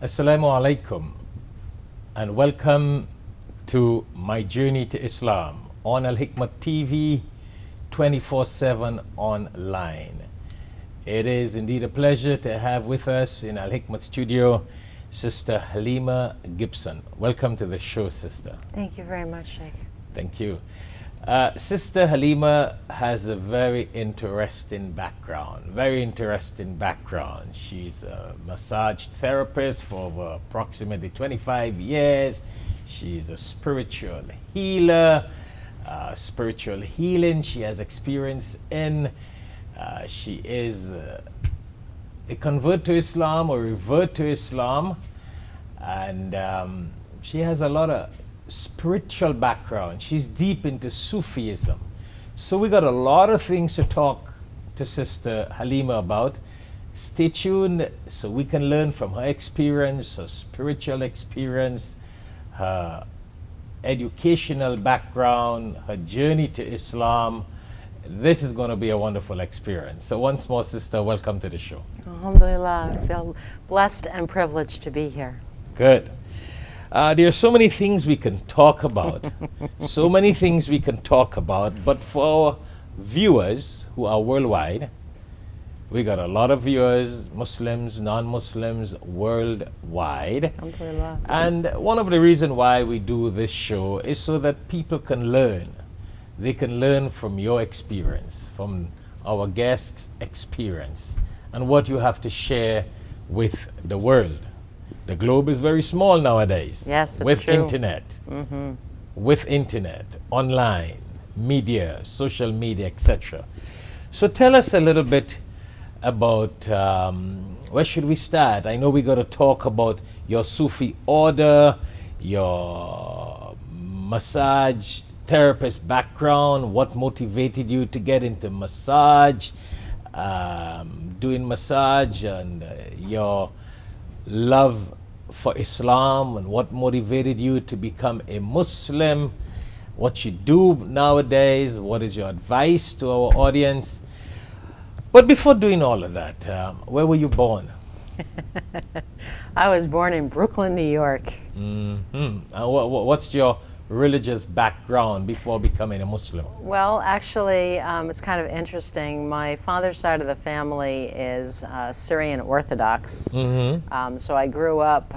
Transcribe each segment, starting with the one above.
Assalamu alaikum and welcome to My Journey to Islam on Al Hikmah TV 24/7 online. It is indeed a pleasure to have with us in Al Hikmah studio Sister Halima Gibson. Welcome to the show, Sister. Thank you very much, Sheikh. Thank you. Sister Halima has a very interesting background. She's a massage therapist for over approximately 25 years. She's a spiritual healer. Spiritual healing she has experience in. She is a convert to Islam or revert to Islam. And she has a lot of spiritual background. She's deep into Sufism. So we got a lot of things to talk to Sister Halima about. Stay tuned so we can learn from her experience, her spiritual experience, her educational background, her journey to Islam. This is going to be a wonderful experience. So once more, Sister, welcome to the show. Alhamdulillah, I feel blessed and privileged to be here. Good. There are so many things we can talk about. But for our viewers who are worldwide, we got a lot of viewers, Muslims, non-Muslims, worldwide. Alhamdulillah. And one of the reasons why we do this show is so that people can learn. They can learn from your experience, from our guests' experience, and what you have to share with the world. The globe is very small nowadays. Yes, that's with true. With internet, online, media, social media, etc. So tell us a little bit about where should we start? I know we got to talk about your Sufi order, your massage therapist background, what motivated you to get into massage, doing massage, and your love for Islam, and what motivated you to become a Muslim, what you do nowadays, what is your advice to our audience. But before doing all of that, where were you born? I was born in Brooklyn, New York. What's your religious background before becoming a Muslim? Well, actually, it's kind of interesting. My father's side of the family is Syrian Orthodox. So I grew up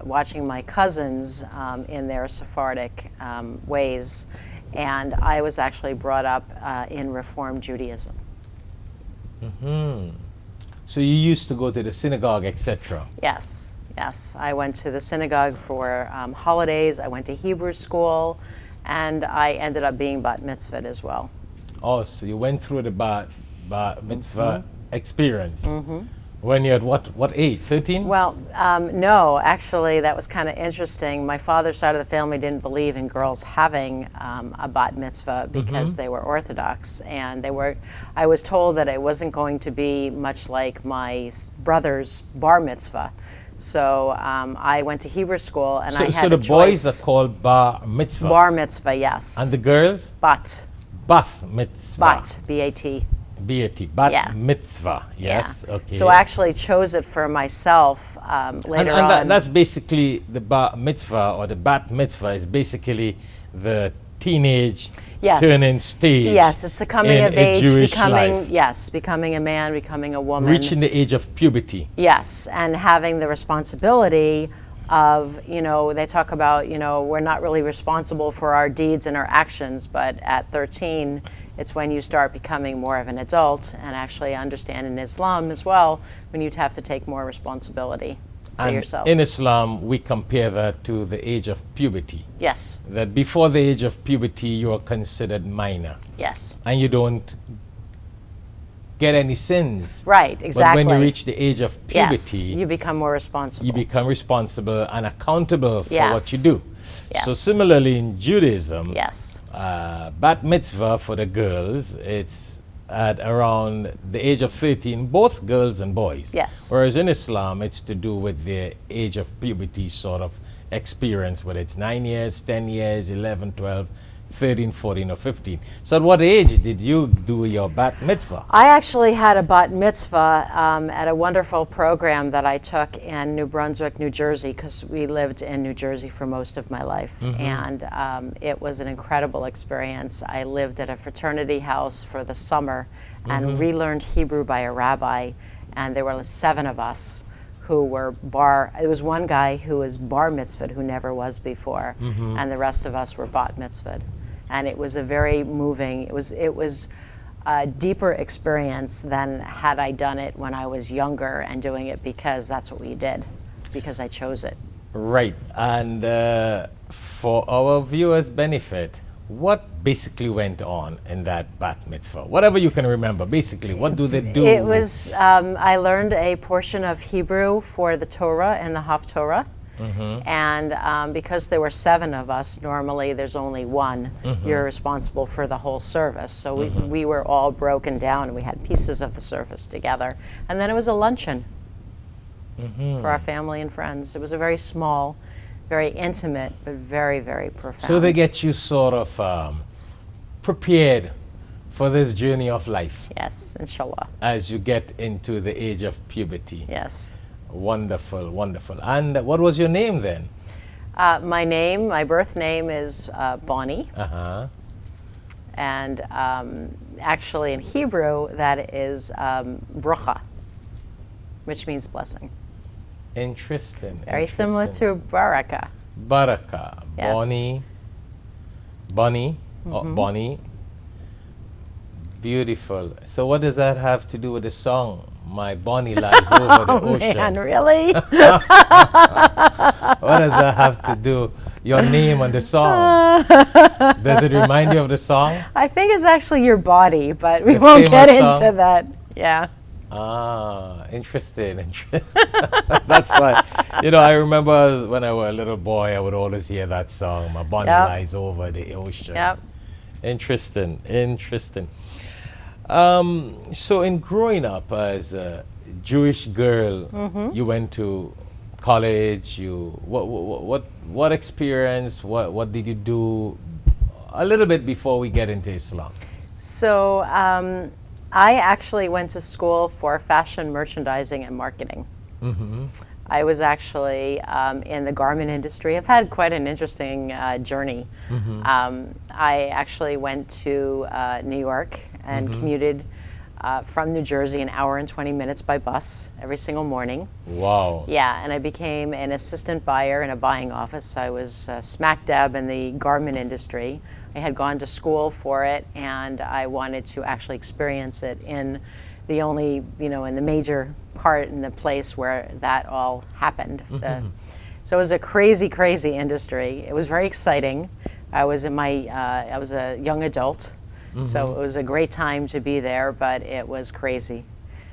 watching my cousins in their Sephardic ways, and I was actually brought up in Reform Judaism. So you used to go to the synagogue, etc. Yes. Yes, I went to the synagogue for holidays. I went to Hebrew school, and I ended up being bat mitzvahed as well. Oh, so you went through the bat mitzvah experience. When you had what age? 13? Well, no, actually, that was kind of interesting. My father's side of the family didn't believe in girls having a bat mitzvah because they were Orthodox, and I was told that it wasn't going to be much like my brother's bar mitzvah. So I went to Hebrew school, and I had a choice. So the boys are called bar mitzvah? Bar mitzvah, yes. And the girls? Bat. Bath mitzvah. Bat, B-A-T. B-A-T, bat Yeah. mitzvah, yes, Yeah. okay. So I actually chose it for myself later on. That's basically the bar mitzvah, or the bat mitzvah is basically the teenage turning stage. Yes, it's the coming of age, becoming becoming a man, becoming a woman. Reaching the age of puberty. Yes, and having the responsibility of, they talk about, we're not really responsible for our deeds and our actions, but at 13, it's when you start becoming more of an adult and actually understand in Islam as well, when you have to take more responsibility for yourself. In Islam, we compare that to the age of puberty. Yes. That before the age of puberty, you are considered minor. Yes. And you don't get any sins. Right, exactly. But when you reach the age of puberty, yes, you become more responsible. You become responsible and accountable for what you do. Yes. So similarly in Judaism, yes, bat mitzvah for the girls, it's at around the age of 13, both girls and boys. Yes. Whereas in Islam, it's to do with the age of puberty sort of experience, whether it's 9 years, 10 years, 11, 12, 13, 14, or 15. So at what age did you do your bat mitzvah? I actually had a bat mitzvah at a wonderful program that I took in New Brunswick, New Jersey, because we lived in New Jersey for most of my life. And it was an incredible experience. I lived at a fraternity house for the summer and relearned Hebrew by a rabbi. And there were 7 of us who were there was one guy who was bar mitzvahed who never was before, and the rest of us were bat mitzvahed. And it was a very moving, it was a deeper experience than had I done it when I was younger and doing it because that's what we did, because I chose it. Right. And for our viewers' benefit, what basically went on in that bat mitzvah? Whatever you can remember, basically, what do they do? It was, I learned a portion of Hebrew for the Torah and the Haftorah. And because there were 7 of us, normally there's only one. You're responsible for the whole service. So we were all broken down and we had pieces of the service together. And then it was a luncheon for our family and friends. It was a very small, very intimate, but very, very profound. So they get you sort of prepared for this journey of life. Yes, inshallah. As you get into the age of puberty. Yes. Wonderful, wonderful. And what was your name then? My birth name is Bonnie. And actually in Hebrew, that is bracha, which means blessing. Interesting. Very similar to baraka. Baraka. Yes. Bonnie. Bonnie. Beautiful. So what does that have to do with the song? My Bonnie lies over the ocean. Man, really? What does that have to do? Your name and the song. Does it remind you of the song? I think it's actually your body, but we The won't get famous into song? that. Yeah. Interesting. That's why, I remember when I was a little boy, I would always hear that song, My Bonnie Lies Over the Ocean. Yep. Interesting, interesting. So in growing up as a Jewish girl, you went to college, what experience, what did you do a little bit before we get into Islam? So I actually went to school for fashion merchandising and marketing. I was actually in the garment industry. I've had quite an interesting journey. I actually went to New York and commuted from New Jersey an hour and 20 minutes by bus every single morning. Wow. Yeah, and I became an assistant buyer in a buying office. I was smack dab in the garment industry. I had gone to school for it, and I wanted to actually experience it in the only, in the major part in the place where that all happened. So it was a crazy, crazy industry. It was very exciting. I was a young adult, so it was a great time to be there, but it was crazy.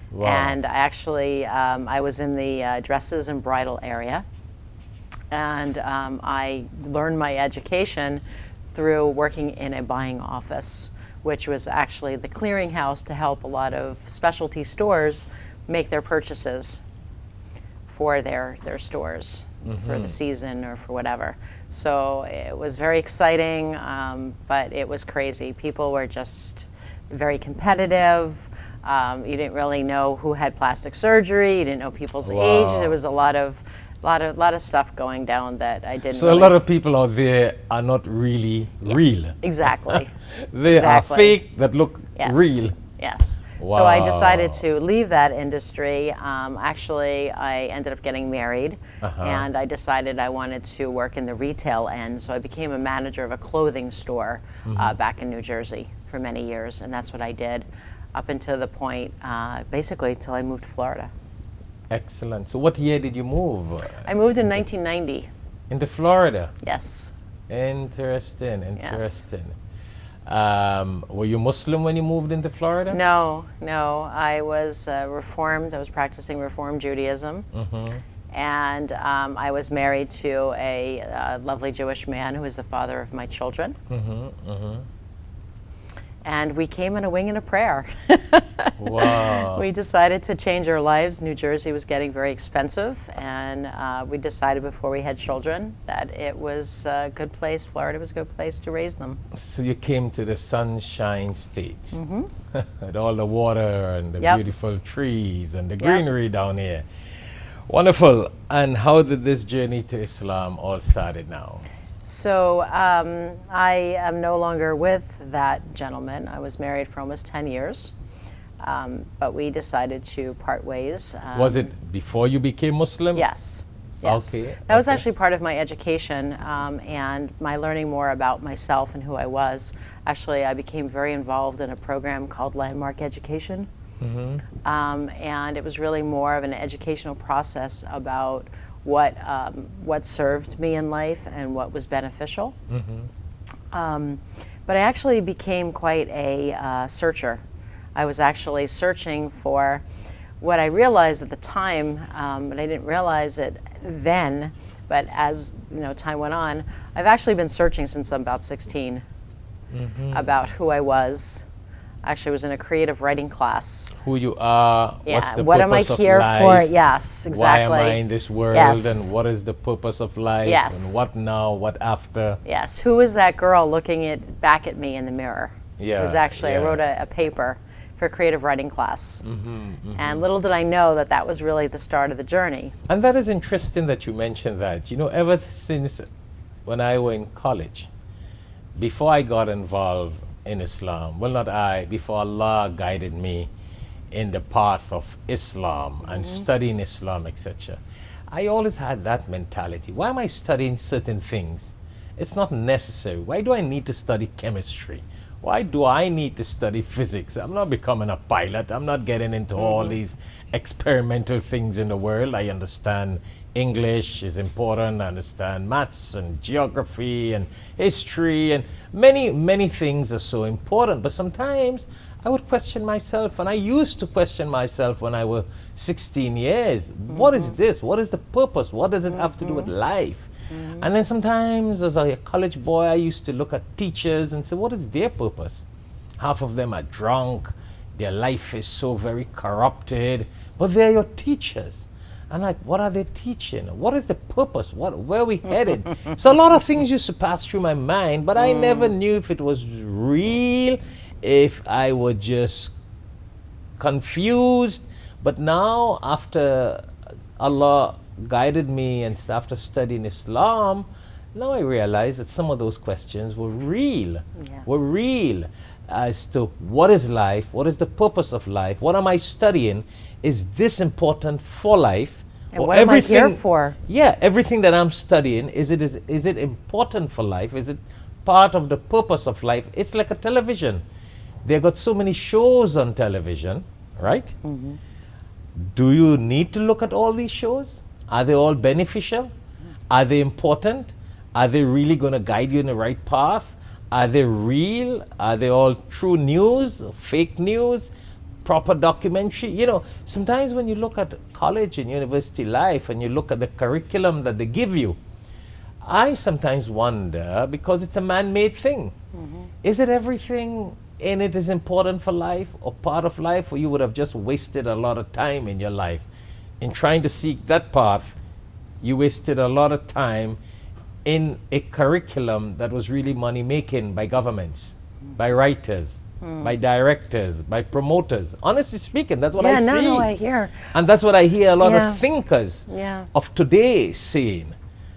Wow. And actually, I was in the dresses and bridal area, and I learned my education through working in a buying office, which was actually the clearinghouse to help a lot of specialty stores make their purchases for their stores for the season or for whatever. So it was very exciting, but it was crazy. People were just very competitive. You didn't really know who had plastic surgery. You didn't know people's age. There was a lot of stuff going down that I didn't. So a lot of people out there are not really real. Exactly. They are fake that look real. Yes. Wow. So I decided to leave that industry. Actually, I ended up getting married, and I decided I wanted to work in the retail end. So I became a manager of a clothing store back in New Jersey for many years, and that's what I did up until the point, basically, until I moved to Florida. Excellent. So what year did you move? I moved in 1990. Into Florida? Yes. Interesting, interesting. Yes. Were you Muslim when you moved into Florida? No. I was Reformed. I was practicing Reformed Judaism. And I was married to a lovely Jewish man who is the father of my children. And we came in a wing and a prayer. Wow. We decided to change our lives. New Jersey was getting very expensive, and we decided before we had children that it was a good place, Florida was a good place to raise them. So you came to the Sunshine State. Mm-hmm. With all the water and the Yep. beautiful trees and the Yep. greenery down here. Wonderful. And how did this journey to Islam all started now? So I am no longer with that gentleman. I was married for almost 10 years, but we decided to part ways. Was it before you became Muslim? Yes. Yes. Okay, That was okay. actually part of my education and my learning more about myself and who I was. Actually, I became very involved in a program called Landmark Education. And it was really more of an educational process about what served me in life and what was beneficial. But I actually became quite a searcher. I was actually searching for what I realized at the time, but I didn't realize it then. But as time went on, I've actually been searching since I'm about 16 about who I was. Actually, was in a creative writing class. Who you are, Yeah. what's the What am I purpose of here life, for? Yes, exactly. why am I in this world, Yes. and what is the purpose of life, Yes. and what now, what after. Yes. Who is that girl looking back at me in the mirror? Yeah, It was actually, I yeah. wrote a paper for a creative writing class. And little did I know that that was really the start of the journey. And that is interesting that you mentioned that. Ever since when I was in college, before I got involved in Islam, well, not I, before Allah guided me in the path of Islam and studying Islam, etc., I always had that mentality. Why am I studying certain things? It's not necessary. Why do I need to study chemistry? Why do I need to study physics? I'm not becoming a pilot. I'm not getting into all these experimental things in the world. I understand English is important. I understand maths and geography and history and many things are so important. But sometimes I would question myself, and I used to question myself when I was 16 years. What is this? What is the purpose? What does it have to do with life? And then sometimes as a college boy, I used to look at teachers and say, what is their purpose? Half of them are drunk. Their life is so very corrupted. But they're your teachers. And like, what are they teaching? What is the purpose? Where are we headed? So a lot of things used to pass through my mind, but I never knew if it was real, if I was just confused. But now, after Allah guided me and after studying Islam, now I realize that some of those questions were real. Were real as to what is life, what is the purpose of life, what am I studying, is this important for life? And what am I here for? Yeah, everything that I'm studying, is it important for life? Is it part of the purpose of life? It's like a television. They got so many shows on television, right? Do you need to look at all these shows? Are they all beneficial? Are they important? Are they really going to guide you in the right path? Are they real? Are they all true news, fake news, proper documentary? Sometimes when you look at college and university life and you look at the curriculum that they give you, I sometimes wonder, because it's a man-made thing, is it everything in it is important for life or part of life, or you would have just wasted a lot of time in your life in trying to seek that path? You wasted a lot of time in a curriculum that was really money making by governments, by writers, by directors, by promoters. Honestly speaking, that's what I see. No, I hear. And that's what I hear a lot of thinkers Yeah. of today saying.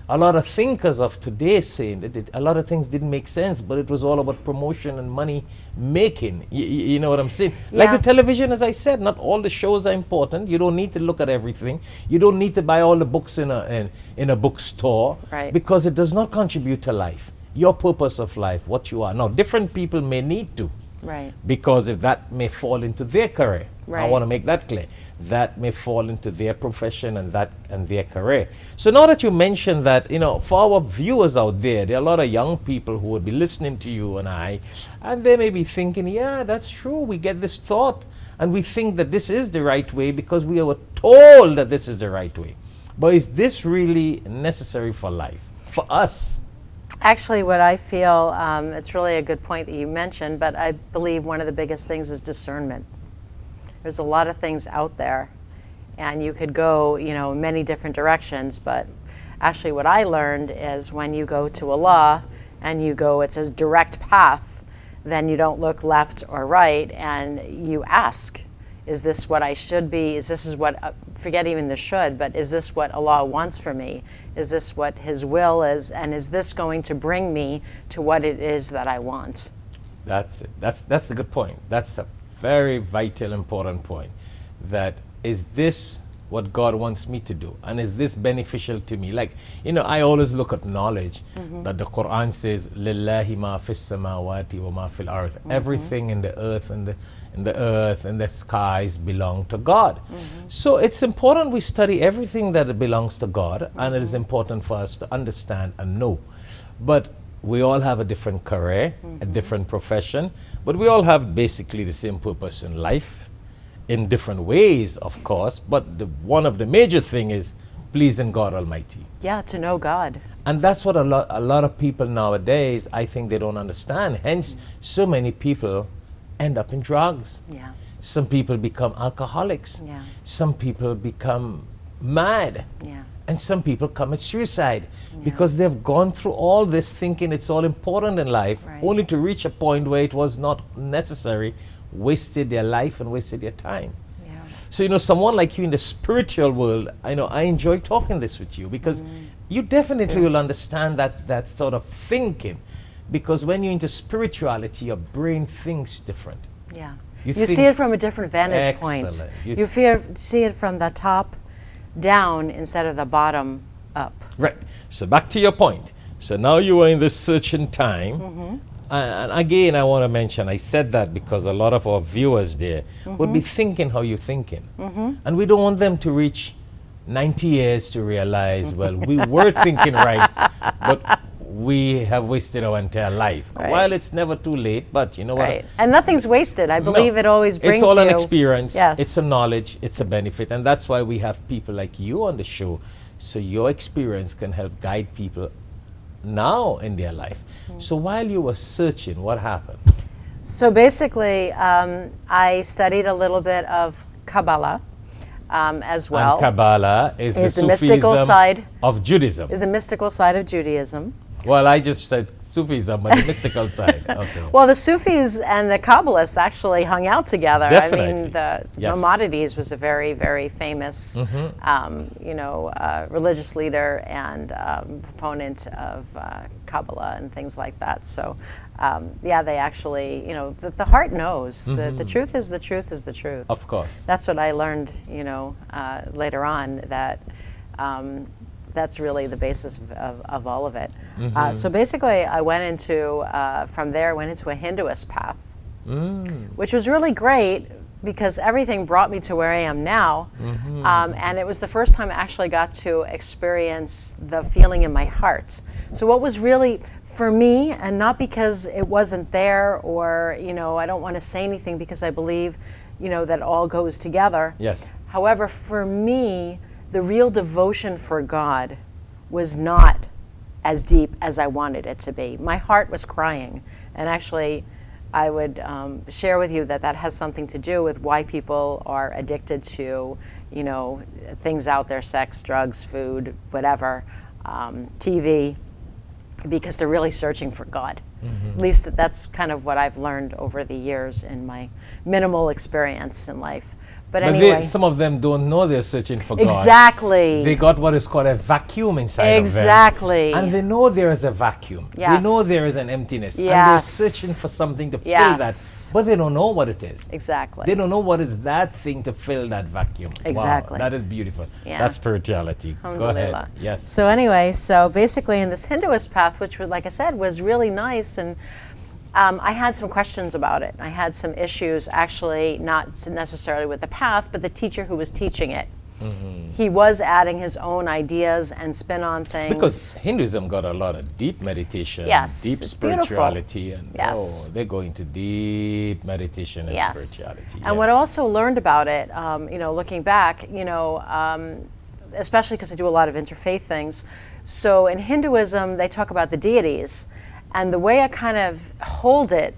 A lot of thinkers of today saying that a lot of things didn't make sense, but it was all about promotion and money making. You know what I'm saying? Like Yeah. the television, as I said, not all the shows are important. You don't need to look at everything. You don't need to buy all the books in a bookstore, Right. because it does not contribute to life. Your purpose of life, what you are. Now, different people may need to. Right. Because if that may fall into their career, I Right. want to make that clear. That may fall into their profession and their career. So now that you mentioned that, for our viewers out there are a lot of young people who would be listening to you and they may be thinking, yeah, that's true. We get this thought and we think that this is the right way because we were told that this is the right way. But is this really necessary for life, for us? Actually, what I feel, it's really a good point that you mentioned, but I believe one of the biggest things is discernment. There's a lot of things out there, and you could go, many different directions, but actually what I learned is when you go to Allah and you go, it's a direct path, then you don't look left or right, and you ask, is this what I should be? Forget even the should, but is this what Allah wants for me? Is this what His will is? And is this going to bring me to what it is that I want? That's it. That's a good point. That's a very vital, important point. That is this what God wants me to do? And is this beneficial to me? Like, I always look at knowledge that the Quran says, Lillahi ma fis samawati wa ma fil arth. Everything in the earth and the skies belong to God. So it's important we study everything that belongs to God, and it is important for us to understand and know. But we all have a different career, a different profession, but we all have basically the same purpose in life, in different ways, of course, but one of the major thing is pleasing God Almighty. Yeah, to know God. And that's what a lot of people nowadays, I think they don't understand. Hence, so many people end up in drugs. Yeah. Some people become alcoholics. Yeah. Some people become mad. Yeah. And some people commit suicide because they've gone through all this thinking it's all important in life, only to reach a point where it was not necessary, wasted their life and wasted their time. Yeah. So, someone like you in the spiritual world, I enjoy talking this with you because you definitely will understand that sort of thinking, because when you're into spirituality, your brain thinks different. Yeah. You see it from a different vantage point. Excellent. You see it from the top down instead of the bottom up. Right. So back to your point. So now you are in this searching time. And again, I want to mention, I said that because a lot of our viewers there would be thinking how you're thinking. And we don't want them to reach 90 years to realize, well, we were thinking right, but we have wasted our entire life. While it's never too late, but you know what? And nothing's wasted. I believe it always brings It's all an you experience. Yes. It's a knowledge. It's a benefit. And that's why we have people like you on the show. So your experience can help guide people now in their life. So while you were searching, what happened? So basically, I studied a little bit of Kabbalah as well. And Kabbalah is the mystical side of Judaism. Is the mystical side of Judaism. Well, I just said Sufism, but the mystical side. Okay. Well, the Sufis and the Kabbalists actually hung out together. Definitely. I mean, Maimonides was a very, very famous, religious leader and proponent of Kabbalah and things like that. So, they actually, the heart knows. The truth is the truth is the truth. Of course. That's what I learned, later on, that that's really the basis of all of it. So basically, I went into, from there, went into a Hinduist path, which was really great because everything brought me to where I am now. And it was the first time I actually got to experience the feeling in my heart. So what was really, for me, and not because it wasn't there or, I don't want to say anything because I believe, that all goes together. Yes. However, for me, the real devotion for God was not as deep as I wanted it to be. My heart was crying. And actually, I would share with you that has something to do with why people are addicted to, things out there, sex, drugs, food, whatever, TV, because they're really searching for God. At least that's kind of what I've learned over the years in my minimal experience in life. But anyway, some of them don't know they're searching for God. Exactly. They got what is called a vacuum inside exactly. of them. And they know there is a vacuum. Yes. They know there is an emptiness. Yes. And they're searching for something to fill that. But they don't know what it is. Exactly. They don't know what is that thing to fill that vacuum. Exactly. Wow, that is beautiful. Yeah. That's spirituality. Go ahead. Yes. So anyway, basically in this Hinduist path, which, like I said, was really nice, and I had some questions about it. I had some issues, actually, not necessarily with the path, but the teacher who was teaching it. He was adding his own ideas and spin on things. Because Hinduism got a lot of deep meditation, deep spirituality, beautiful. and they go into deep meditation and spirituality. And what I also learned about it, looking back, especially because I do a lot of interfaith things. So in Hinduism, they talk about the deities. And the way I kind of hold it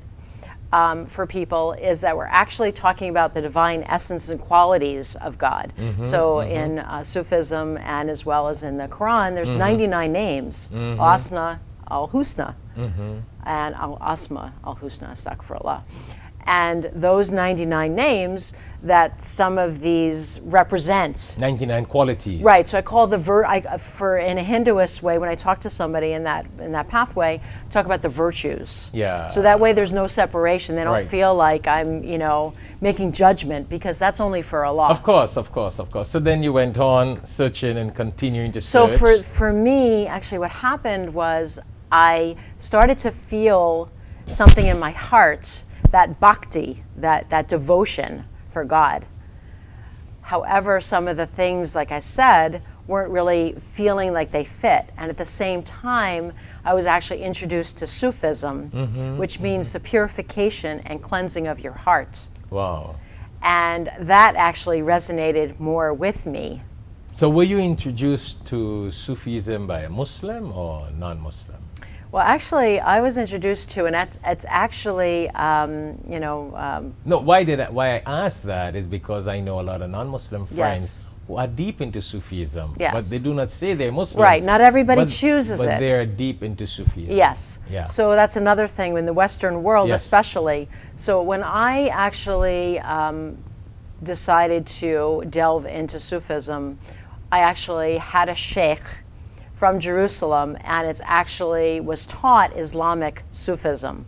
for people is that we're actually talking about the divine essence and qualities of God. So in Sufism and as well as in the Quran, there's 99 names. Al-Asna, Al-Husna, and Al-Asma, Al-Husna, Astaghfirullah. And those 99 names that some of these represent. 99 qualities. Right. So I call in a Hinduist way, when I talk to somebody in that pathway, I talk about the virtues. Yeah. So that way there's no separation. They don't Right. feel like I'm, making judgment, because that's only for Allah. Of course. So then you went on searching and continuing to So search. for me, actually, what happened was I started to feel something in my heart, that bhakti, that devotion for God. However, some of the things, like I said, weren't really feeling like they fit. And at the same time, I was actually introduced to Sufism, which means the purification and cleansing of your heart. Wow. And that actually resonated more with me. So were you introduced to Sufism by a Muslim or non-Muslim? Well, actually, I was introduced to, and it's actually, No, why I asked that is because I know a lot of non-Muslim friends who are deep into Sufism, Yes. but they do not say they're Muslims. Right, not everybody chooses but it. they're deep into Sufism. Yes. Yeah. So that's another thing in the Western world, Yes. especially. So when I actually decided to delve into Sufism, I actually had a sheikh from Jerusalem, and it's actually was taught Islamic Sufism.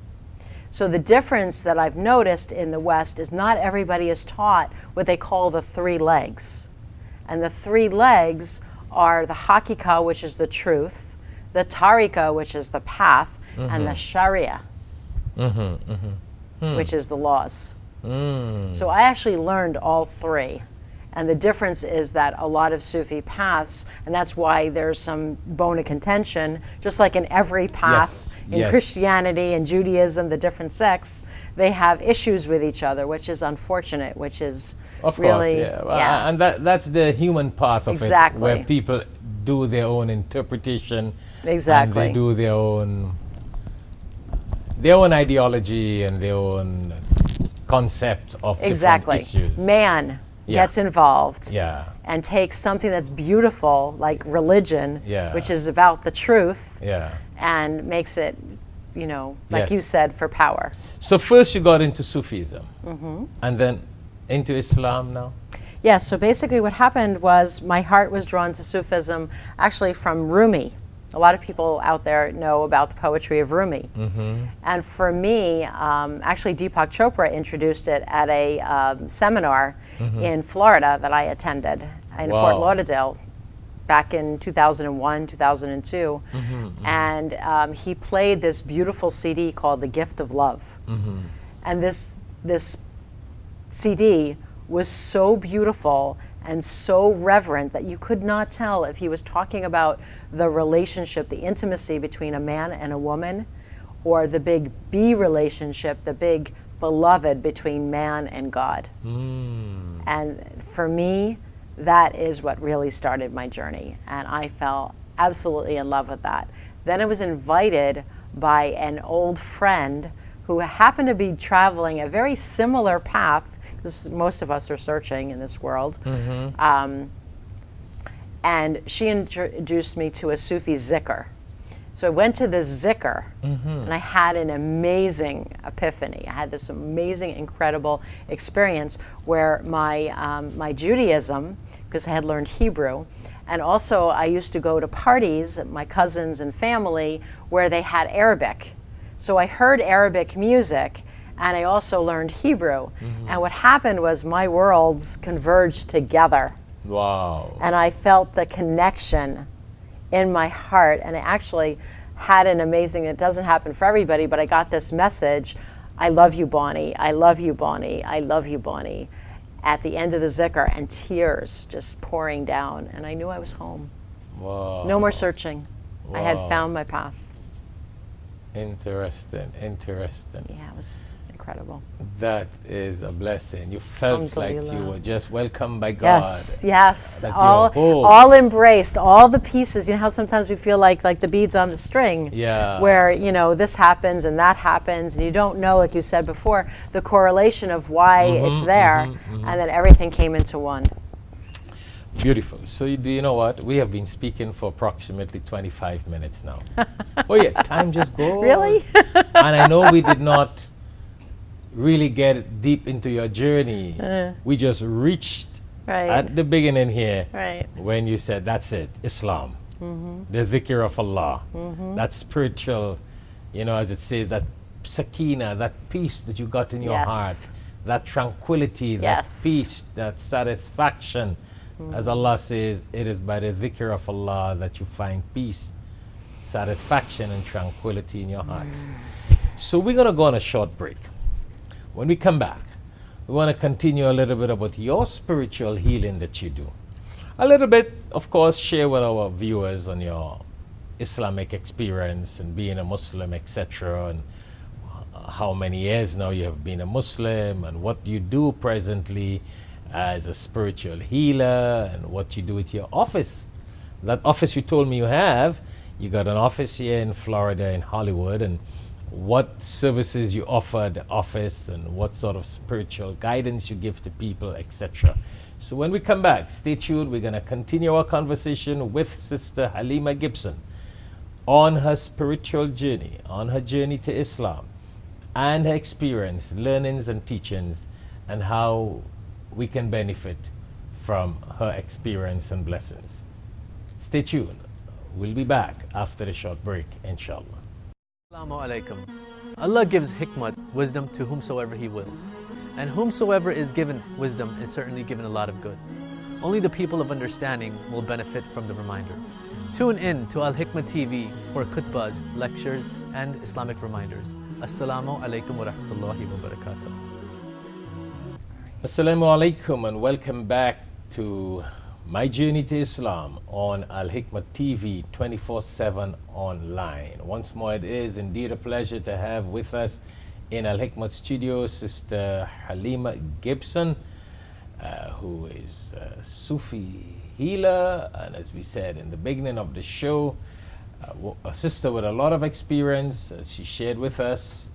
So the difference that I've noticed in the West is not everybody is taught what they call the three legs. And the three legs are the Hakika, which is the truth, the Tariqa, which is the path, and the Sharia, which is the laws. So I actually learned all three. And the difference is that a lot of Sufi paths, and that's why there's some bone of contention, just like in every path, in Christianity and Judaism, the different sects, they have issues with each other, which is unfortunate, which is Of really, course, yeah. And that's the human path of Exactly. it, where people do their own interpretation. Exactly. And they do their own ideology and their own concept of exactly. different issues. Man gets involved Yeah. and takes something that's beautiful, like religion, Yeah. which is about the truth, Yeah. and makes it, like Yes. you said, for power. So first you got into Sufism, and then into Islam now? Yes, so basically what happened was my heart was drawn to Sufism actually from Rumi. A lot of people out there know about the poetry of Rumi. And for me, actually Deepak Chopra introduced it at a seminar in Florida that I attended in Fort Lauderdale back in 2001, 2002. And he played this beautiful CD called The Gift of Love. And this CD was so beautiful and so reverent that you could not tell if he was talking about the relationship, the intimacy between a man and a woman, or the big B relationship, the big beloved between man and God. And for me, that is what really started my journey, and I fell absolutely in love with that. Then I was invited by an old friend who happened to be traveling a very similar path, because most of us are searching in this world. And she introduced me to a Sufi zikr. So I went to this zikr, and I had an amazing epiphany. I had this amazing, incredible experience where my Judaism, because I had learned Hebrew, and also I used to go to parties, my cousins and family, where they had Arabic. So I heard Arabic music, and I also learned Hebrew. And what happened was my worlds converged together. Wow. And I felt the connection in my heart, and I actually had an amazing, it doesn't happen for everybody, but I got this message, I love you, Bonnie, I love you, Bonnie, I love you, Bonnie, at the end of the zikr, and tears just pouring down, and I knew I was home. Wow. No more searching. I had found my path. Interesting. Yeah, it was incredible. That is a blessing. You felt like you Alhamdulillah. were just welcomed by God. Yes, yes, that you're all whole. all embraced, all the pieces. You know how sometimes we feel like the beads on the string, Yeah. where this happens and that happens, and you don't know, like you said before, the correlation of why it's there, and then everything came into one. Beautiful. So do you know what? We have been speaking for approximately 25 minutes now. Oh yeah, time just goes. Really? And I know we did not really get deep into your journey. We just reached Right. at the beginning here Right. when you said, that's it, Islam, the dhikr of Allah, that spiritual, as it says, that sakina, that peace that you got in your Yes. heart, that tranquility, that Yes. peace, that satisfaction. As Allah says, it is by the dhikr of Allah that you find peace, satisfaction, and tranquility in your hearts. So we're going to go on a short break. When we come back, we want to continue a little bit about your spiritual healing that you do. A little bit, of course, share with our viewers on your Islamic experience and being a Muslim, etc., and how many years now you have been a Muslim, and what you do presently as a spiritual healer, and what you do with your office. That office you told me you have, you got an office here in Florida, in Hollywood, and what services you offer at the office, and what sort of spiritual guidance you give to people, etc. So when we come back, stay tuned. We're going to continue our conversation with Sister Halima Gibson on her spiritual journey, on her journey to Islam, and her experience, learnings and teachings, and how we can benefit from her experience and blessings. Stay tuned. We'll be back after the short break, inshallah. Assalamu alaikum. Allah gives hikmat, wisdom, to whomsoever He wills. And whomsoever is given wisdom is certainly given a lot of good. Only the people of understanding will benefit from the reminder. Tune in to Al Hikmah TV for khutbahs, lectures, and Islamic reminders. Assalamu alaikum wa rahmatullahi wa barakatuh. Assalamu alaikum and welcome back to My Journey to Islam on Al Hikmah TV 24/7 online. Once more, it is indeed a pleasure to have with us in Al Hikmah studio Sister Halima Gibson, who is a Sufi healer, and as we said in the beginning of the show, a sister with a lot of experience, as she shared with us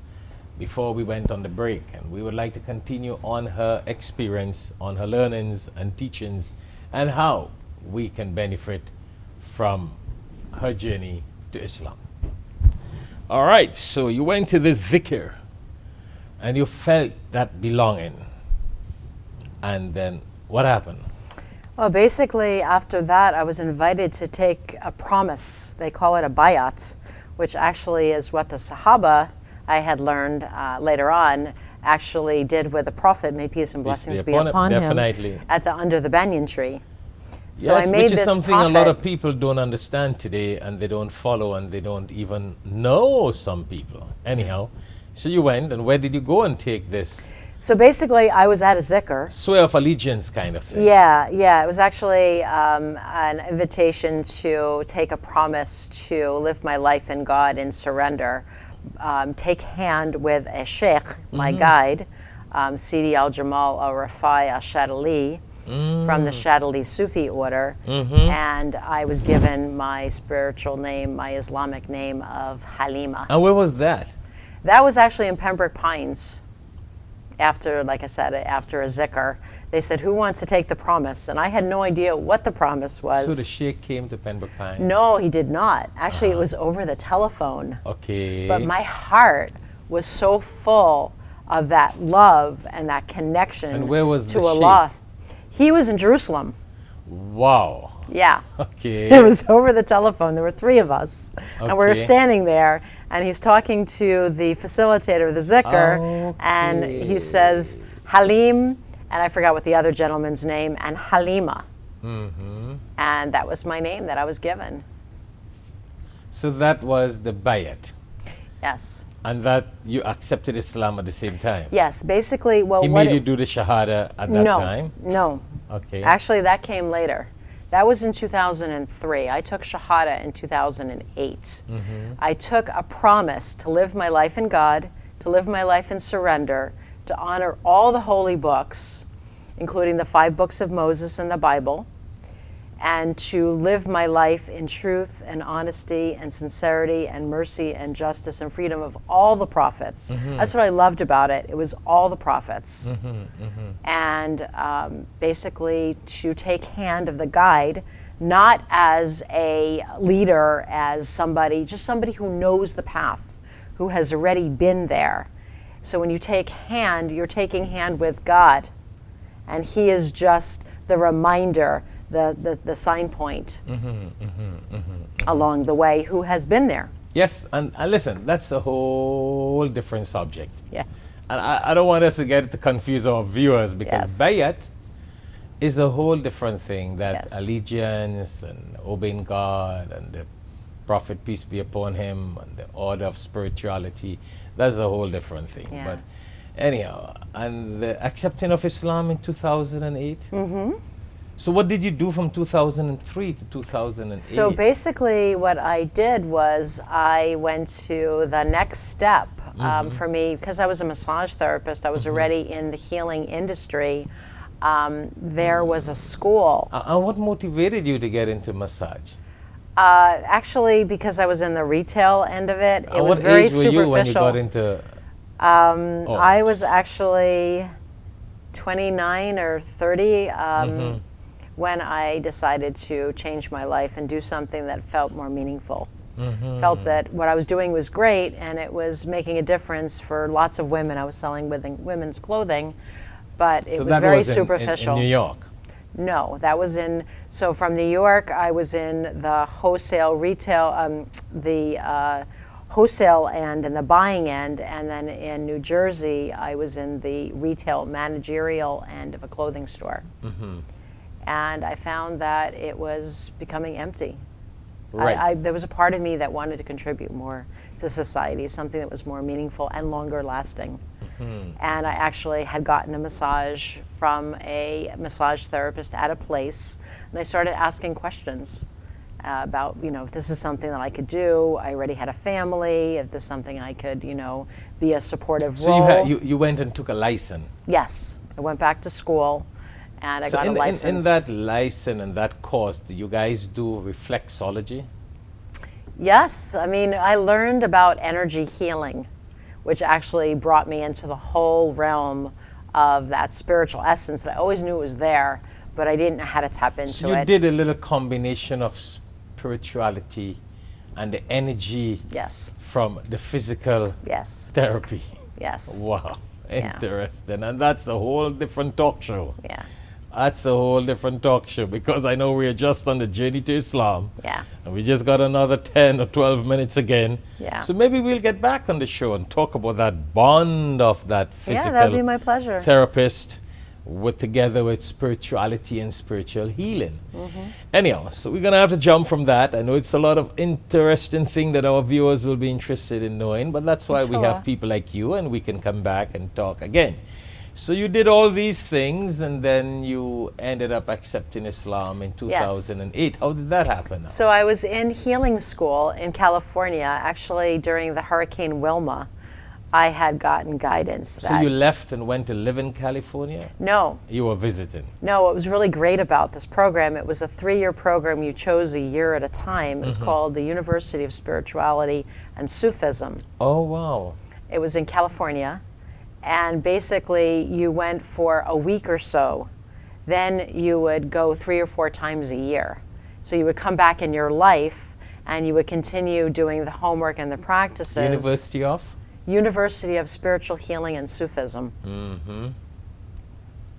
before we went on the break. And we would like to continue on her experience, on her learnings and teachings, and how we can benefit from her journey to Islam. All right, so you went to this dhikr and you felt that belonging. And then what happened? Well, basically, after that, I was invited to take a promise. They call it a bayat, which actually is what the Sahaba, I had learned later on, actually did with the Prophet, may peace and blessings be upon definitely. him, under the banyan tree. So yes, I made which is this something prophet. a lot of people don't understand today, and they don't follow, and they don't even know, some people. Anyhow, so you went, and where did you go and take this? So basically, I was at a zikr. Swear of allegiance kind of thing. Yeah. It was actually an invitation to take a promise to live my life in God in surrender. Take hand with a sheikh, my guide, Sidi al-Jamal al-Rafai al-Shadali, from the Shadali Sufi order, and I was given my spiritual name, my Islamic name of Halima. And where was that? That was actually in Pembroke Pines. After, like I said, after a zikr, they said, who wants to take the promise? And I had no idea what the promise was. So the sheikh came to Pembroke Pines? No, he did not. Actually, it was over the telephone. Okay. But my heart was so full of that love and that connection And where was to the Allah. He was in Jerusalem. Wow. Yeah. Okay. It was over the telephone. There were three of us. And we were Okay. standing there, and he's talking to the facilitator of the zikr, and he says, Halim, and I forgot what the other gentleman's name, and Halima. And that was my name that I was given. So that was the bayat. Yes. And that you accepted Islam at the same time? Yes. Basically, well, He what made you do the shahada at that time? No. Okay. Actually, that came later. That was in 2003. I took Shahada in 2008. I took a promise to live my life in God, to live my life in surrender, to honor all the holy books, including the 5 books of Moses and the Bible, and to live my life in truth and honesty and sincerity and mercy and justice and freedom of all the prophets. That's what I loved about it. It was all the prophets. And basically to take hand of the guide, not as a leader, as somebody, just somebody who knows the path, who has already been there. So when you take hand, you're taking hand with God. And he is just the reminder, the sign point along the way, who has been there. Yes, and listen, that's a whole different subject. Yes. And I don't want us to get to confuse our viewers, because Yes. Bayat is a whole different thing, that Yes. allegiance and obeying God and the Prophet, peace be upon him, and the order of spirituality. That's a whole different thing. Yeah. But anyhow, and the accepting of Islam in 2008. So what did you do from 2003 to 2008? So basically what I did was I went to the next step for me, because I was a massage therapist. I was already in the healing industry. There was a school. And what motivated you to get into massage? Actually, because I was in the retail end of it, it was what very age were you when you superficial. got into? I was actually 29 or 30 when I decided to change my life and do something that felt more meaningful. Felt that what I was doing was great and it was making a difference for lots of women. I was selling women's clothing, but it So was that very was superficial. in New York. No, that was so from New York, I was in the wholesale retail, wholesale end and the buying end, and then in New Jersey, I was in the retail managerial end of a clothing store. And I found that it was becoming empty. Right. There was a part of me that wanted to contribute more to society, something that was more meaningful and longer lasting. And I actually had gotten a massage from a massage therapist at a place, and I started asking questions about, if this is something that I could do. I already had a family, if this is something I could, be a supportive role. So you went and took a license. Yes, I went back to school and I got a license. In that license and that course, do you guys do reflexology? Yes, I mean, I learned about energy healing, which actually brought me into the whole realm of that spiritual essence that I always knew was there, but I didn't know how to tap into So you it. did a little combination of spirituality and the energy Yes, from the physical yes, therapy. yes, Wow, Yeah. interesting. And that's a whole different talk show. yeah, That's a whole different talk show, because I know we're just on the journey to Islam. yeah. And we just got another 10 or 12 minutes again. Yeah. So maybe we'll get back on the show and talk about that bond of that Yeah, physical that'd be my pleasure. therapist together with spirituality and spiritual healing. Anyhow, so we're going to have to jump from that. I know it's a lot of interesting thing that our viewers will be interested in knowing, but that's why we Inshallah. have people like you, and we can come back and talk again. So you did all these things, and then you ended up accepting Islam in 2008. How did that happen? Now? So I was in healing school in California. Actually, during the Hurricane Wilma, I had gotten guidance. So you left and went to live in California? No, You were visiting. no, what was really great about this program, it was a 3-year program. You chose a year at a time. It was called the University of Spirituality and Sufism. Oh, wow. It was in California. And basically, you went for a week or so. Then you would go 3 or 4 times a year. So you would come back in your life, and you would continue doing the homework and the practices. University of? University of Spiritual Healing and Sufism.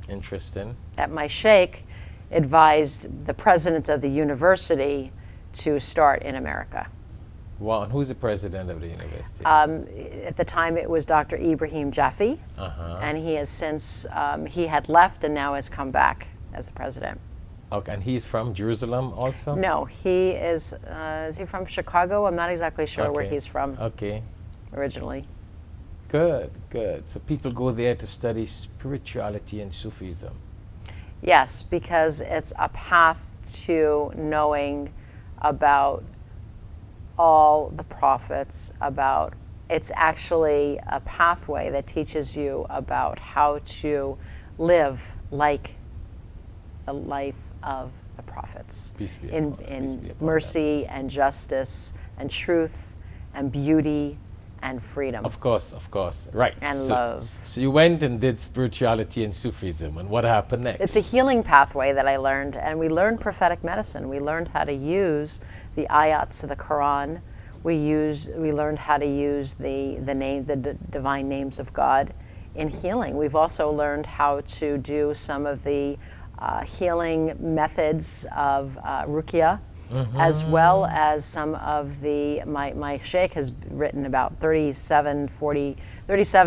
Interesting. That my sheikh advised the president of the university to start in America. Wow. And who's the president of the university? At the time, it was Dr. Ibrahim Jaffe, and he has since, he had left and now has come back as the president. Okay, and he's from Jerusalem also? No, he is he from Chicago? I'm not exactly sure where Okay. he's from Okay. originally. Good, good. So people go there to study spirituality and Sufism. Yes, because it's a path to knowing about all the prophets, about It's actually a pathway that teaches you about how to live like the life of the prophets Peace be in, upon- peace be in upon mercy and justice and truth and beauty and freedom. Of course, right. And so, love. So you went and did spirituality and Sufism, and what happened next? It's a healing pathway that I learned, and we learned prophetic medicine. We learned how to use the ayats of the Quran. We learned how to use the divine names of God in healing. We've also learned how to do some of the healing methods of ruqya, as well as some of the, my sheikh has written about 37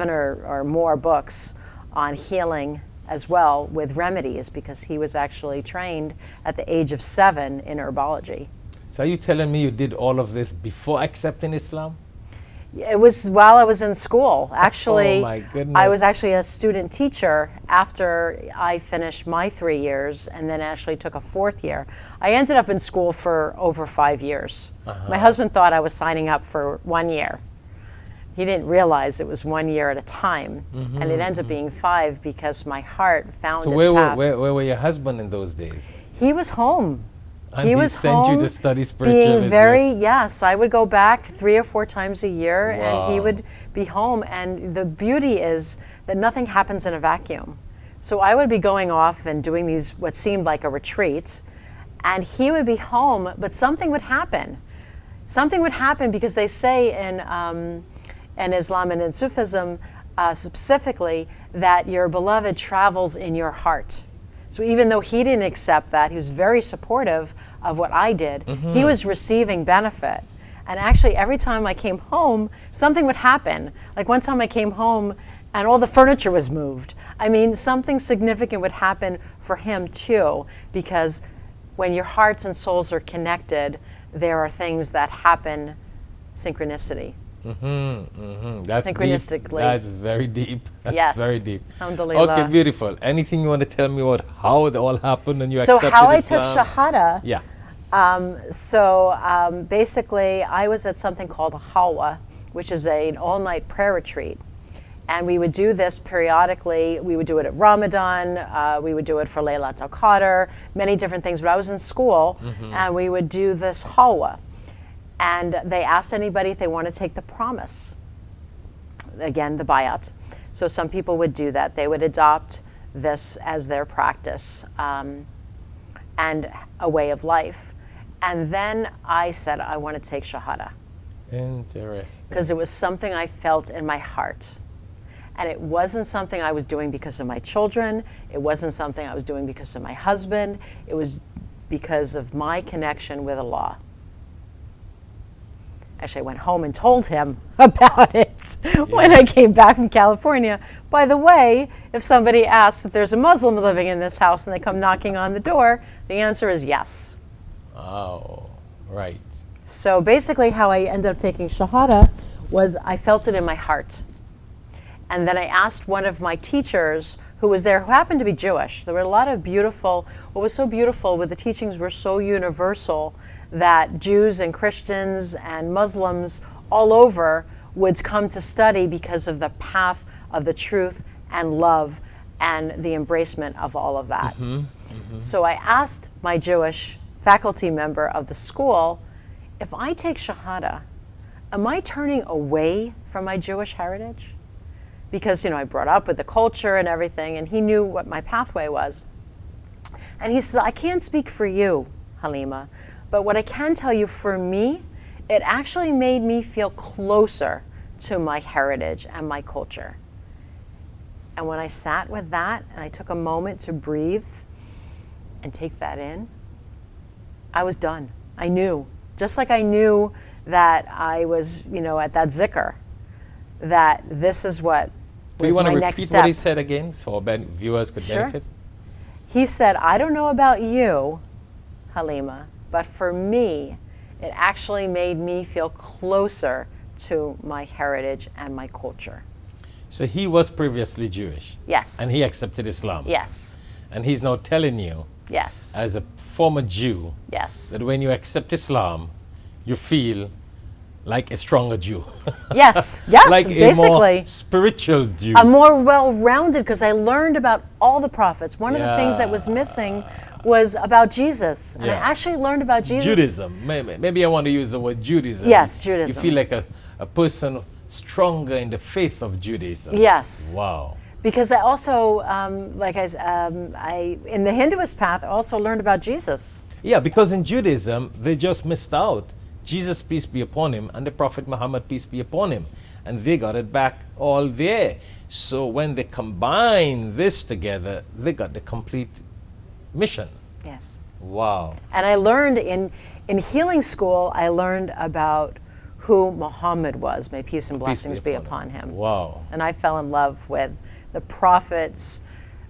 or more books on healing as well with remedies, because he was actually trained at the age of 7 in herbology. So are you telling me you did all of this before accepting Islam? It was while I was in school. Actually, Oh my goodness. I was actually a student teacher after I finished my 3 years, and then actually took a 4th year. I ended up in school for over 5 years. My husband thought I was signing up for 1 year. He didn't realize it was 1 year at a time, and it ends up being 5 because my heart found So its path. where were your husband in those days? He was home. And he was sent home you to study spiritualism. being very, yes, I would go back 3 or 4 times a year, and he Wow. would be home. And the beauty is that nothing happens in a vacuum. So I would be going off and doing these, what seemed like a retreat, and he would be home, but something would happen. Something would happen because they say in Islam and in Sufism specifically that your beloved travels in your heart. So even though he didn't accept that, he was very supportive of what I did. He was receiving benefit. And actually, every time I came home, something would happen. Like one time I came home and all the furniture was moved. I mean, something significant would happen for him too, because when your hearts and souls are connected, there are things that happen synchronicity. That's Synchronistically. Deep. That's very deep. That's Yes. very deep. Alhamdulillah. Okay, beautiful. Anything you want to tell me about how it all happened and you So accepted how I Islam? took Shahada, Yeah. basically I was at something called a halwa, which is an all-night prayer retreat. And we would do this periodically. We would do it at Ramadan. We would do it for Laylat al-Qadr, many different things. But I was in school, and we would do this halwa. And they asked anybody if they want to take the promise. Again, the bayat. So some people would do that. They would adopt this as their practice and a way of life. And then I said, I want to take Shahada. Interesting. Because it was something I felt in my heart. And it wasn't something I was doing because of my children. It wasn't something I was doing because of my husband. It was because of my connection with Allah. Actually, I went home and told him about it when I came back from California. By the way, if somebody asks if there's a Muslim living in this house and they come knocking on the door, the answer is yes. Oh, right. So basically how I ended up taking Shahada was I felt it in my heart. And then I asked one of my teachers who was there, who happened to be Jewish. There were a lot of beautiful, what was so beautiful with the teachings were so universal that Jews and Christians and Muslims all over would come to study because of the path of the truth and love and the embracement of all of that. So I asked my Jewish faculty member of the school, if I take Shahada, am I turning away from my Jewish heritage? Because, I brought up with the culture and everything, and he knew what my pathway was. And he says, I can't speak for you, Halima, but what I can tell you for me, it actually made me feel closer to my heritage and my culture. And when I sat with that and I took a moment to breathe and take that in, I was done. I knew. Just like I knew that I was, at that zikr, that this is what was my next step. Do you want to repeat what he said again so viewers could benefit? He said, I don't know about you, Halima, but for me, it actually made me feel closer to my heritage and my culture. So he was previously Jewish? Yes. And he accepted Islam? Yes. And he's now telling you, yes, as a former Jew, yes, that when you accept Islam, you feel Like a stronger Jew. Yes, Like a basically. more spiritual Jew. I'm more well-rounded because I learned about all the prophets. One of the things that was missing was about Jesus. And I Yeah. actually learned about Jesus. Judaism. Maybe I want to use the word Judaism. Yes, Judaism. You feel like a person stronger in the faith of Judaism. Yes. Wow. Because I also, I in the Hinduist path, also learned about Jesus. Yeah, because in Judaism, they just missed out. Jesus, peace be upon him, and the Prophet Muhammad, peace be upon him. And they got it back all there. So when they combine this together, they got the complete mission. Yes. Wow. And I learned in healing school, I learned about who Muhammad was. May peace and blessings be upon him. Wow. And I fell in love with the prophet's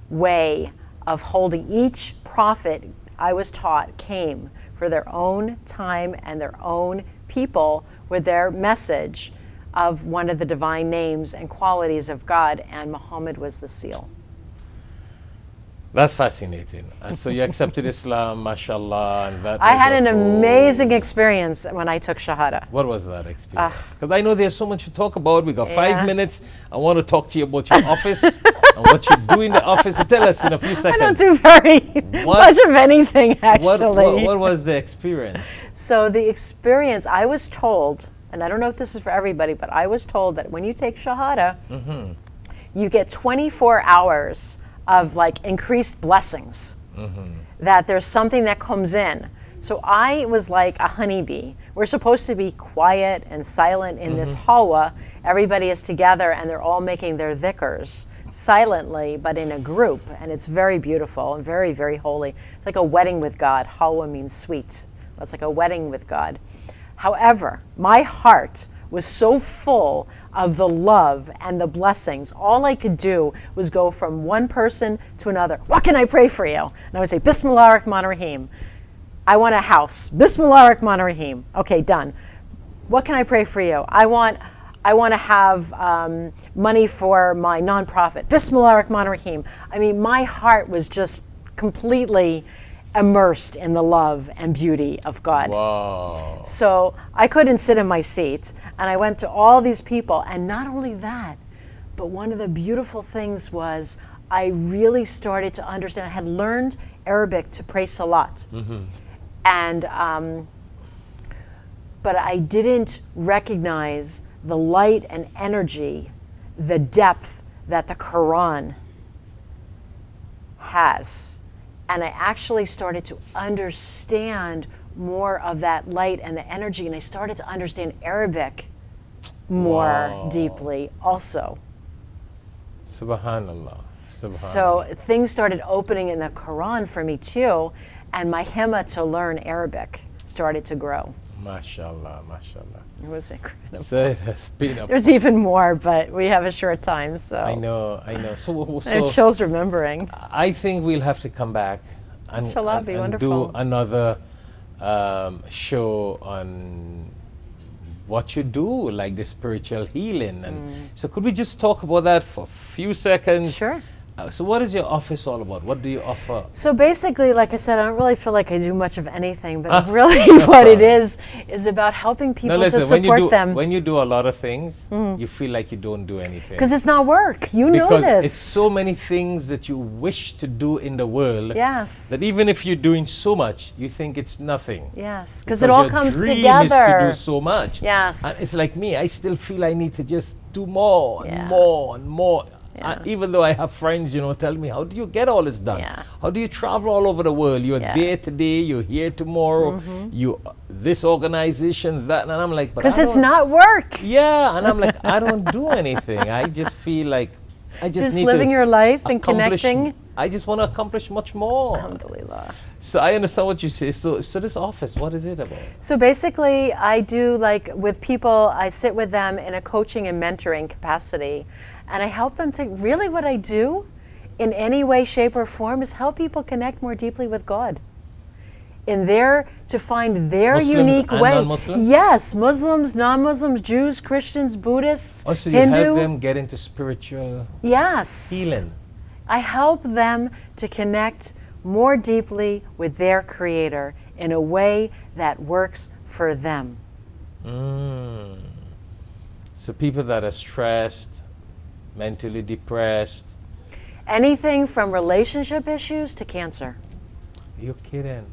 way of holding. Each prophet, I was taught, came for their own time and their own people with their message of one of the divine names and qualities of God, and Muhammad was the seal. That's fascinating. And so you accepted Islam, mashallah. And that I was had a an whole- amazing experience when I took Shahada. What was that experience? Because I know there's so much to talk about. We got 5 Yeah. minutes. I want to talk to you about your office and what you do in the office. So tell us in a few I don't seconds. do very What- much of anything, actually. What was the experience? So the experience, I was told, and I don't know if this is for everybody, but I was told that when you take Shahada, you get 24 hours of like increased blessings. That there's something that comes in. So I was like a honeybee. We're supposed to be quiet and silent in this halwa. Everybody is together and they're all making their dhikrs silently, but in a group. And it's very beautiful and very, very holy. It's like a wedding with God. Halwa means sweet. It's like a wedding with God. However, my heart was so full of the love and the blessings. All I could do was go from one person to another. What can I pray for you? And I would say, Bismillah ar-Rahman ar-Rahim. I want a house. Bismillah ar-Rahman ar-Rahim. Okay, done. What can I pray for you? I want to have money for my nonprofit. Bismillah ar-Rahman ar-Rahim. I mean, my heart was just completely immersed in the love and beauty of God. Wow. So I couldn't sit in my seat, and I went to all these people, and not only that, but one of the beautiful things was I really started to understand. I had learned Arabic to pray salat, and but I didn't recognize the light and energy, the depth that the Quran has. And I actually started to understand more of that light and the energy, and I started to understand Arabic more deeply also. Subhanallah. Subhanallah. So things started opening in the Quran for me too, and my himma to learn Arabic started to grow. Mashallah, mashallah. It was incredible. So it has been a There's even more, but we have a short time, so I know. So it shows remembering. I think we'll have to come back and, Inshallah, be and wonderful. do another show on what you do, like the spiritual healing. And so could we just talk about that for a few seconds? Sure. So what is your office all about? What do you offer? So basically, like I said, I don't really feel like I do much of anything, but really what it is about helping people Now listen, to support them. when you do a lot of things, you feel like you don't do anything. Because it's not work. You know Because this. it's so many things that you wish to do in the world. Yes. That even if you're doing so much, you think it's nothing. Yes, because it all your comes dream together. is to do so much. Yes. And it's like me, I still feel I need to just do more and Yeah. more and more. Yeah. Even though I have friends, tell me, how do you get all this done? Yeah. How do you travel all over the world? You're Yeah. there today, you're here tomorrow, you this organization, that, and I'm like, but Because I it's don't- not work. Yeah, and I'm like, I don't do anything. I just feel like I just Just need living to your life and accomplish- connecting. I just want to accomplish much more. Alhamdulillah. So I understand what you say. So this office, what is it about? So basically, I do like with people, I sit with them in a coaching and mentoring capacity, and I help them to really what I do in any way, shape, or form is help people connect more deeply with God. To find their Muslims unique and way. non-Muslims? Yes, Muslims, non-Muslims, Jews, Christians, Buddhists, Also, you Hindu. help them get into spiritual Yes. healing. I help them to connect more deeply with their Creator in a way that works for them. Mm. So people that are stressed, mentally depressed. Anything from relationship issues to cancer. You're kidding.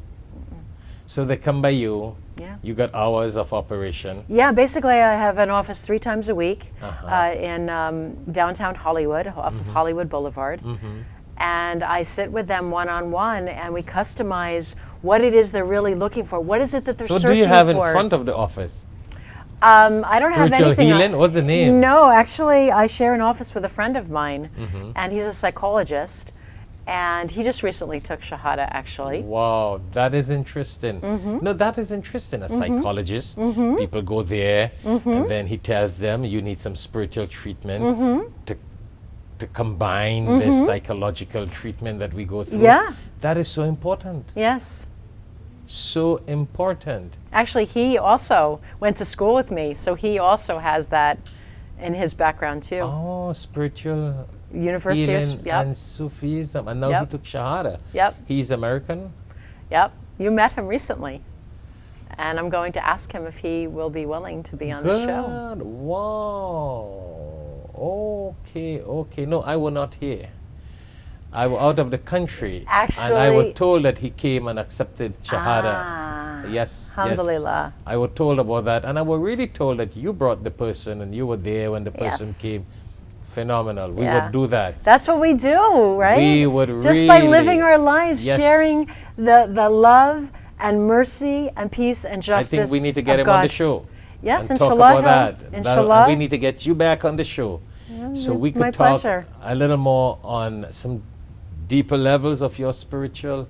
So they come by you. Yeah. You got hours of operation. Yeah, basically I have an office 3 times a week Uh-huh. in downtown Hollywood, off of Hollywood Boulevard. And I sit with them one-on-one and we customize what it is they're really looking for. What is it that they're So searching do you have for? in front of the office? I don't have Spiritual anything. healing? What's the name? No, actually, I share an office with a friend of mine, and he's a psychologist, and he just recently took Shahada, actually. Wow, that is interesting. No, that is interesting. A psychologist, people go there, and then he tells them you need some spiritual treatment to combine this psychological treatment that we go through. Yeah. That is so important. Yes. So important. Actually, he also went to school with me, so he also has that in his background, too. Oh, spiritual University of, healing yep, and Sufism. And now he Yep. took Shahada. Yep. He's American? yep. You met him recently, and I'm going to ask him if he will be willing to be on the show. Good. Wow. Okay, okay. No, I was not here. I was out of the country. And I Actually- was told that he came and accepted Shahada. Ah, Yes, yes. alhamdulillah. I was told about that. And I was really told that you brought the person and you were there when the person Yes. came. Phenomenal. We Yeah. would do that. That's what we do, right? We would Just by living really- our lives, Yes. sharing the love and mercy and peace and I justice. think we need to get of him on the God. show. Yes, and talk inshallah. about that. Inshallah. And we need to get you back on the show. So we could my talk pleasure. a little more on some deeper levels of your spiritual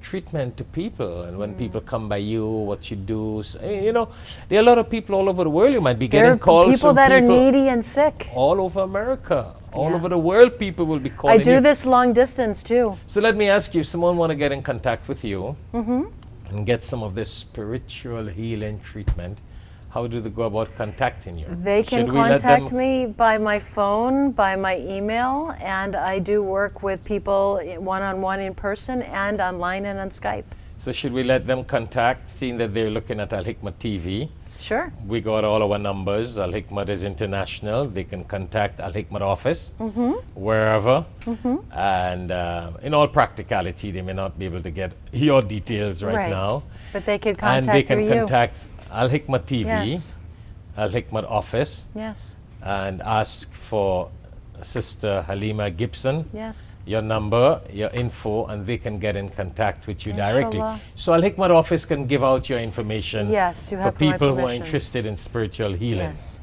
treatment to people. And when people come by you, what you do. I mean, you know, there are a lot of people all over the world. You might be There getting are calls people from that are people needy and sick. all over America. All Yeah. over the world, people will be calling I do you. this long distance too. So let me ask you, if someone want to get in contact with you and get some of this spiritual healing treatment, how do they go about contacting you? They can Should we let contact them- me by my phone, by my email, and I do work with people one-on-one in person and online and on Skype. So should we let them contact, seeing that they're looking at Al Hikmah TV? Sure. We got all our numbers. Al Hikmah is international. They can contact Al Hikmah office wherever. And in all practicality, they may not be able to get your details right now. But they could And contact they can through you. contact Al Hikmah TV, Yes. Al Hikmah office, Yes. and ask for Sister Halima Gibson, Yes. your number, your info, and they can get in contact with you directly. Inshallah. So Al Hikmah office can give out your information Yes, you for have my people who are permission. interested in spiritual healing. Yes.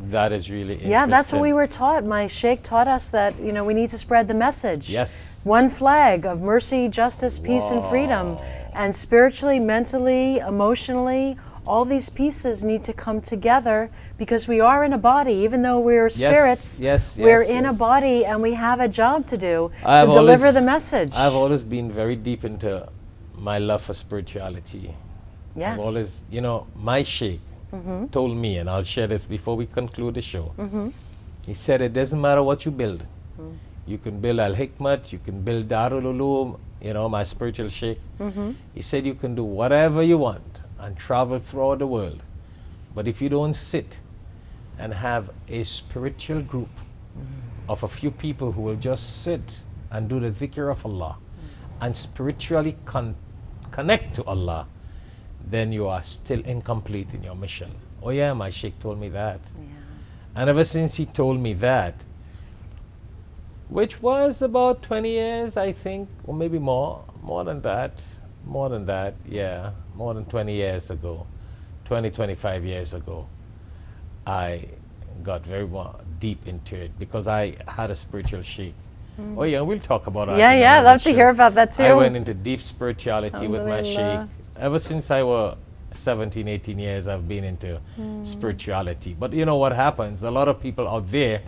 That is really interesting. Yeah, that's what we were taught. My sheikh taught us that, you know, we need to spread the message. Yes. One flag of mercy, justice, peace, and freedom. And spiritually, mentally, emotionally, all these pieces need to come together because we are in a body. Even though we're spirits, yes, we're yes, in a yes. body and we have a job to do I've to deliver always- the message. I've always been very deep into my love for spirituality. yes. I've always, you know, my sheikh told me, and I'll share this before we conclude the show. He said, it doesn't matter what you build. You can build Al Hikmat, you can build Darul Uloom, you know, my spiritual sheikh. He said, you can do whatever you want and travel throughout the world. But if you don't sit and have a spiritual group of a few people who will just sit and do the dhikr of Allah and spiritually connect to Allah, then you are still incomplete in your mission. Oh yeah, my sheikh told me that. And ever since he told me that, which was about 20 years, I think, or maybe more than that, yeah, more than 20 years ago, 25 years ago, I got very deep into it because I had a spiritual sheikh. Oh yeah, we'll talk about that. Yeah, in yeah, I'd another love to show. hear about that too. I went into deep spirituality with my Alhamdulillah. sheikh. Ever since I was 17, 18 years, I've been into spirituality. But you know what happens? A lot of people out there,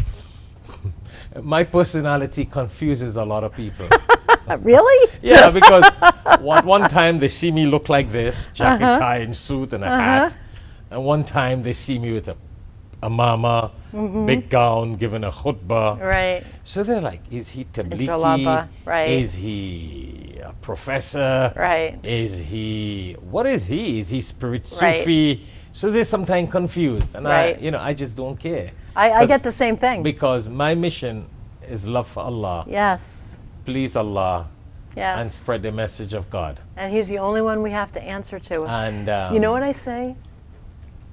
my personality confuses a lot of people. Really? Yeah, because one time they see me look like this, jacket, tie, and suit, and a hat. And one time they see me with a a mama, big gown, giving a khutbah. Right. So they're like, is he tabliki? Jalaba, right. Is he a professor? Right. Is he, what is he? Is he spirit Right. Sufi? So they're sometimes confused. And Right. I just don't care. I 'Cause- get the same thing. Because my mission is love for Allah, Yes. please Allah, Yes. and spread the message of God. And he's the only one we have to answer to. And You know what I say?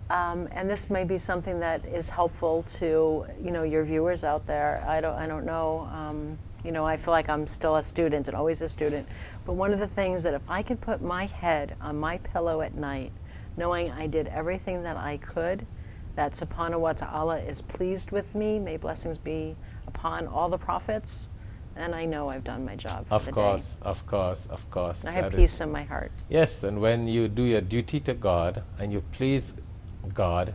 And this may be something that is helpful to your viewers out there. I don't know. I feel like I'm still a student and always a student. But one of the things that if I could put my head on my pillow at night, knowing I did everything that I could, that subhanahu wa ta'ala is pleased with me, may blessings be upon all the prophets, and I know I've done my job for the Of course, of course, of course. day. I have That peace is- in my heart. Yes, and when you do your duty to God and you please God,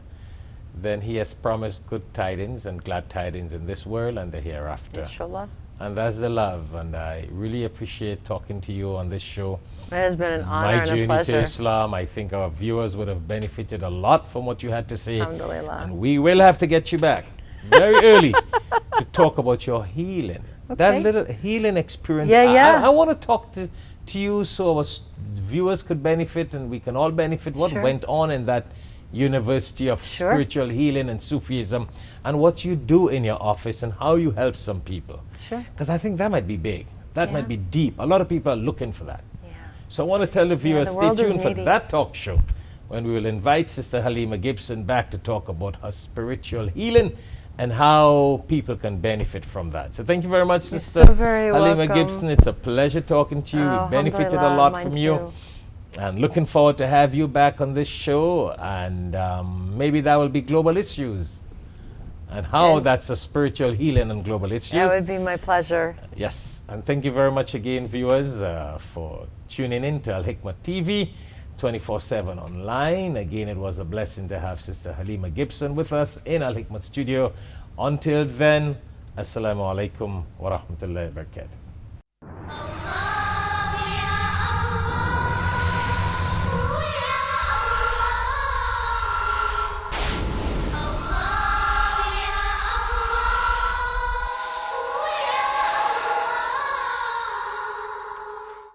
then He has promised good tidings and glad tidings in this world and the hereafter. Inshallah. And that's the love. And I really appreciate talking to you on this show. It has been an honor My and a journey to pleasure. Islam. I think our viewers would have benefited a lot from what you had to say. Alhamdulillah. And we will have to get you back very early to talk about your healing. That Okay. little healing experience. Yeah, yeah. I want to talk to you so our viewers could benefit and we can all benefit what Sure. went on in that University of Sure. Spiritual Healing and Sufism, and what you do in your office and how you help some people. Sure. Because I think that might be big. That Yeah. might be deep. A lot of people are looking for that. Yeah. So I want to tell the viewers, the stay world is tuned for needy. that talk show when we will invite Sister Halima Gibson back to talk about her spiritual healing and how people can benefit from that. So thank you very much, You're Sister so very Halima welcome. Gibson. It's a pleasure talking to you. Oh, We benefited a alhamdulillah, lot mine from you. too. And looking forward to have you back on this show. And maybe that will be global issues and how And- that's a spiritual healing and global issues. That would be my pleasure. Yes, and thank you very much again, viewers, for tuning in to Al Hikmah TV 24/7 online. Again, it was a blessing to have Sister Halima Gibson with us in Al Hikmah studio. Until then, Assalamu alaikum wa rahmatullahi wa barakatuh.